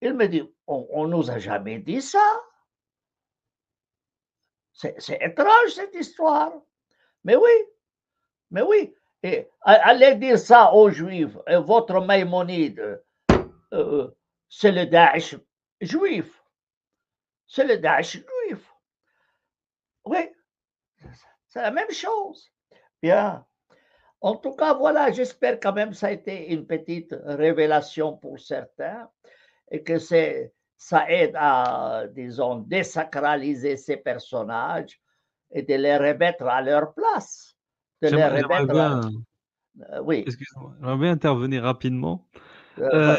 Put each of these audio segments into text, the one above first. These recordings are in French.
Il me dit, on nous a jamais dit ça. C'est étrange cette histoire. Mais oui, mais oui. Et allez dire ça aux Juifs. Et votre Maïmonide, c'est le Daesh juif. C'est le Daesh juif. Oui, c'est la même chose. Bien. En tout cas, voilà, j'espère quand même que ça a été une petite révélation pour certains et que ça aide à, disons, désacraliser ces personnages et de les remettre à leur place. De les J'aimerais remettre à... bien, oui, excuse-moi, j'aimerais bien intervenir rapidement. Euh,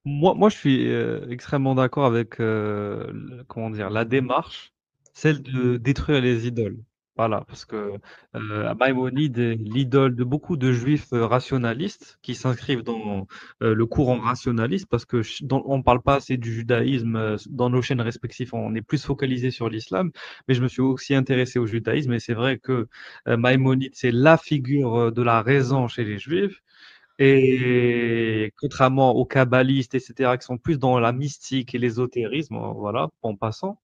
moi, je suis extrêmement d'accord avec, comment dire, la démarche, celle de détruire les idoles. Voilà, parce que Maïmonide est l'idole de beaucoup de juifs rationalistes qui s'inscrivent dans le courant rationaliste, parce que on ne parle pas assez du judaïsme dans nos chaînes respectives, on est plus focalisé sur l'islam, mais je me suis aussi intéressé au judaïsme, et c'est vrai que Maïmonide, c'est la figure de la raison chez les juifs. Et contrairement aux kabbalistes, etc., qui sont plus dans la mystique et l'ésotérisme, voilà, en passant.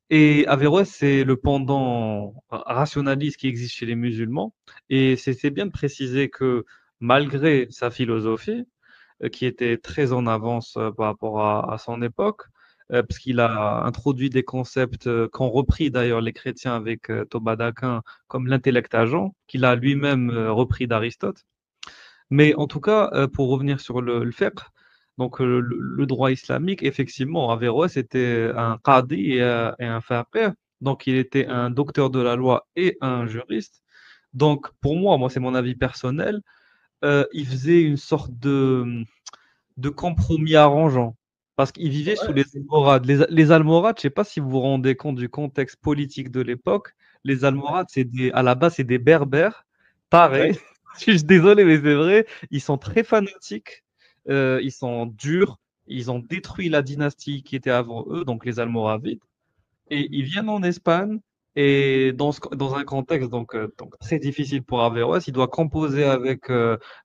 Et Averroès, c'est le pendant rationaliste qui existe chez les musulmans. Et c'est bien de préciser que malgré sa philosophie, qui était très en avance par rapport à son époque, parce qu'il a introduit des concepts qu'ont repris d'ailleurs les chrétiens avec Thomas d'Aquin, comme l'intellect agent, qu'il a lui-même repris d'Aristote. Mais en tout cas, pour revenir sur le fiqh, donc le droit islamique, effectivement, Averroès était un qadi et un faqih, donc il était un docteur de la loi et un juriste. Donc pour moi, c'est mon avis personnel, il faisait une sorte de compromis arrangeant, parce qu'il vivait sous les Almohades. Les Almohades, je ne sais pas si vous vous rendez compte du contexte politique de l'époque, les Almohades, à la base, c'est des Berbères, oui, pareil. Je suis désolé, mais c'est vrai. Ils sont très fanatiques, ils sont durs, ils ont détruit la dynastie qui était avant eux, donc les Almoravides. Et ils viennent en Espagne et dans un contexte donc très difficile pour Averroès, il doit composer avec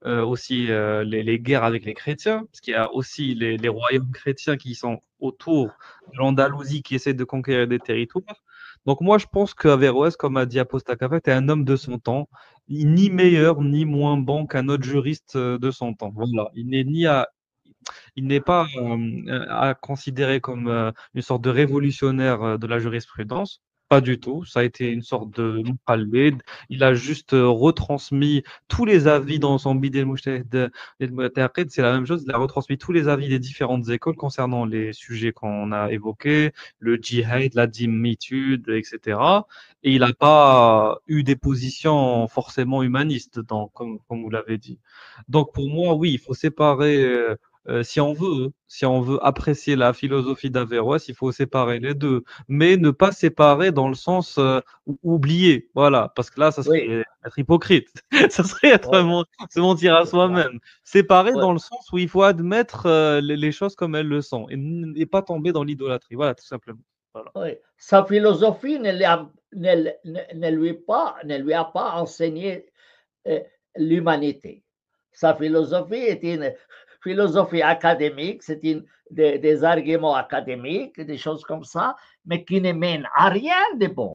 aussi les guerres avec les chrétiens, parce qu'il y a aussi les royaumes chrétiens qui sont autour de l'Andalousie qui essaient de conquérir des territoires. Donc moi je pense qu'Averroès, comme a dit Apostacafet, est un homme de son temps, ni meilleur ni moins bon qu'un autre juriste de son temps. Voilà, il n'est pas à considérer comme une sorte de révolutionnaire de la jurisprudence. Pas du tout. Ça a été une sorte de Mouqallid. Il a juste retransmis tous les avis dans son Bid el-Mujtahid el-Mu'taqid. C'est la même chose. Il a retransmis tous les avis des différentes écoles concernant les sujets qu'on a évoqués, le djihad, la dhimmitude, etc. Et il n'a pas eu des positions forcément humanistes, comme vous l'avez dit. Donc pour moi, oui, il faut séparer si on veut apprécier la philosophie d'Averroès, il faut séparer les deux, mais ne pas séparer dans le sens oublier, voilà, parce que là, ça oui, serait être hypocrite, ça serait oui, se mentir à soi-même. Séparer oui, dans le sens où il faut admettre les choses comme elles le sont et pas tomber dans l'idolâtrie, voilà, tout simplement. Voilà. oui. Sa philosophie ne lui a pas enseigné l'humanité. Sa philosophie est une philosophie académique, c'est des arguments académiques, des choses comme ça, mais qui ne mènent à rien de bon.